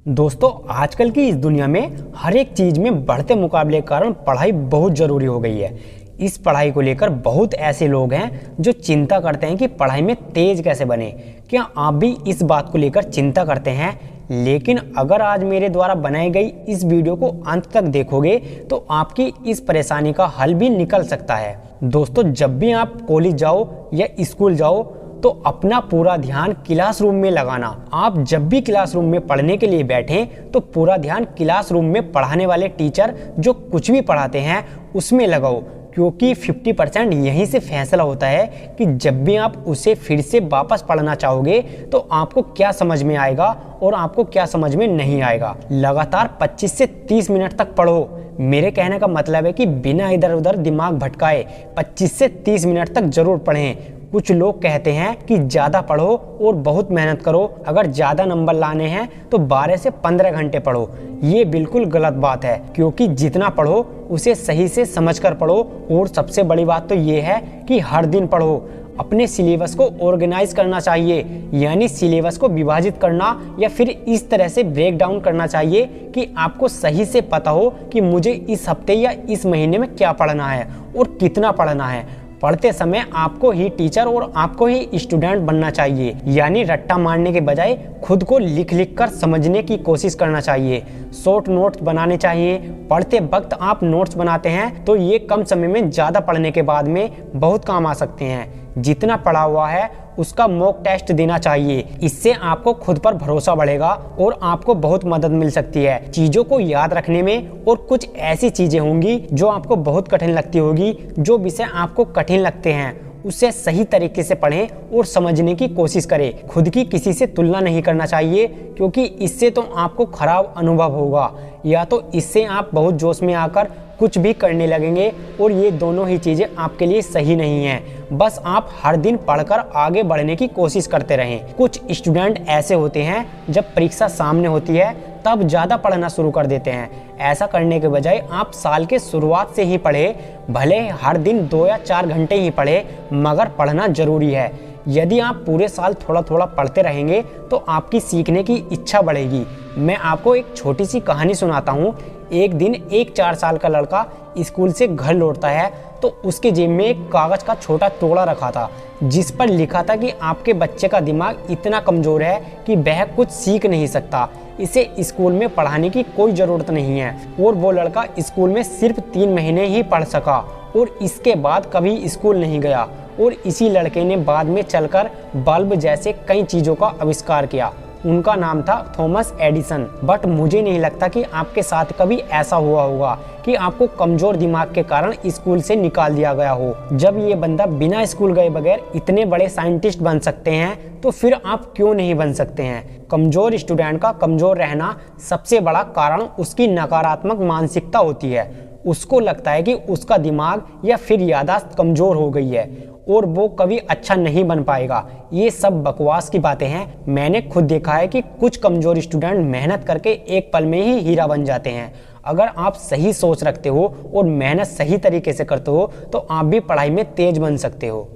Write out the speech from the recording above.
दोस्तों, आजकल की इस दुनिया में हर एक चीज़ में बढ़ते मुकाबले के कारण पढ़ाई बहुत ज़रूरी हो गई है। इस पढ़ाई को लेकर बहुत ऐसे लोग हैं जो चिंता करते हैं कि पढ़ाई में तेज कैसे बने। क्या आप भी इस बात को लेकर चिंता करते हैं? लेकिन अगर आज मेरे द्वारा बनाई गई इस वीडियो को अंत तक देखोगे तो आपकी इस परेशानी का हल भी निकल सकता है। दोस्तों, जब भी आप कॉलेज जाओ या स्कूल जाओ तो अपना पूरा ध्यान क्लासरूम में लगाना। आप जब भी क्लासरूम में पढ़ने के लिए बैठें तो पूरा ध्यान क्लासरूम में पढ़ाने वाले टीचर जो कुछ भी पढ़ाते हैं उसमें लगाओ, क्योंकि 50% यहीं से फैसला होता है कि जब भी आप उसे फिर से वापस पढ़ना चाहोगे तो आपको क्या समझ में आएगा और आपको क्या समझ में नहीं आएगा। लगातार 25 से 30 मिनट तक पढ़ो। मेरे कहने का मतलब है कि बिना इधर उधर दिमाग भटकाए 25 से 30 मिनट तक जरूर पढ़ें। कुछ लोग कहते हैं कि ज़्यादा पढ़ो और बहुत मेहनत करो, अगर ज़्यादा नंबर लाने हैं तो 12 से 15 घंटे पढ़ो। ये बिल्कुल गलत बात है, क्योंकि जितना पढ़ो उसे सही से समझकर पढ़ो। और सबसे बड़ी बात तो ये है कि हर दिन पढ़ो। अपने सिलेबस को ऑर्गेनाइज करना चाहिए, यानी सिलेबस को विभाजित करना या फिर इस तरह से ब्रेक डाउन करना चाहिए कि आपको सही से पता हो कि मुझे इस हफ्ते या इस महीने में क्या पढ़ना है और कितना पढ़ना है। पढ़ते समय आपको ही टीचर और आपको ही स्टूडेंट बनना चाहिए, यानी रट्टा मारने के बजाय खुद को लिख लिख कर समझने की कोशिश करना चाहिए। शॉर्ट नोट्स बनाने चाहिए। पढ़ते वक्त आप नोट्स बनाते हैं तो ये कम समय में ज़्यादा पढ़ने के बाद में बहुत काम आ सकते हैं। जितना पढ़ा हुआ है उसका मॉक टेस्ट देना चाहिए। इससे आपको खुद पर भरोसा बढ़ेगा और आपको बहुत मदद मिल सकती है चीज़ों को याद रखने में। और कुछ ऐसी चीज़ें होंगी जो आपको बहुत कठिन लगती होगी। जो विषय आपको कठिन लगते हैं उसे सही तरीके से पढ़ें और समझने की कोशिश करें। खुद की किसी से तुलना नहीं करना चाहिए, क्योंकि इससे तो आपको खराब अनुभव होगा, या तो इससे आप बहुत जोश में आकर कुछ भी करने लगेंगे और ये दोनों ही चीज़ें आपके लिए सही नहीं हैं। बस आप हर दिन पढ़कर आगे बढ़ने की कोशिश करते रहें। कुछ स्टूडेंट ऐसे होते हैं जब परीक्षा सामने होती है तब ज़्यादा पढ़ना शुरू कर देते हैं। ऐसा करने के बजाय आप साल के शुरुआत से ही पढ़े, भले हर दिन 2 या 4 घंटे ही पढ़े, मगर पढ़ना जरूरी है। यदि आप पूरे साल थोड़ा थोड़ा पढ़ते रहेंगे तो आपकी सीखने की इच्छा बढ़ेगी। मैं आपको एक छोटी सी कहानी सुनाता हूँ। एक दिन एक 4 साल का लड़का स्कूल से घर लौटता है तो उसके जेब में एक कागज़ का छोटा टुकड़ा रखा था, जिस पर लिखा था कि आपके बच्चे का दिमाग इतना कमज़ोर है कि वह कुछ सीख नहीं सकता, इसे स्कूल में पढ़ाने की कोई ज़रूरत नहीं है। और वो लड़का स्कूल में सिर्फ 3 महीने ही पढ़ सका और इसके बाद कभी स्कूल नहीं गया। और इसी लड़के ने बाद में चलकर बल्ब जैसे कई चीज़ों का आविष्कार किया। उनका नाम था थॉमस एडिसन। बट मुझे नहीं लगता कि आपके साथ कभी ऐसा हुआ होगा कि आपको कमज़ोर दिमाग के कारण स्कूल से निकाल दिया गया हो। जब ये बंदा बिना स्कूल गए बगैर इतने बड़े साइंटिस्ट बन सकते हैं तो फिर आप क्यों नहीं बन सकते हैं? कमज़ोर स्टूडेंट का कमज़ोर रहना सबसे बड़ा कारण उसकी नकारात्मक मानसिकता होती है। उसको लगता है कि उसका दिमाग या फिर याददाश्त कमज़ोर हो गई है और वो कभी अच्छा नहीं बन पाएगा। ये सब बकवास की बातें हैं। मैंने खुद देखा है कि कुछ कमज़ोर स्टूडेंट मेहनत करके एक पल में ही हीरा बन जाते हैं। अगर आप सही सोच रखते हो और मेहनत सही तरीके से करते हो तो आप भी पढ़ाई में तेज बन सकते हो।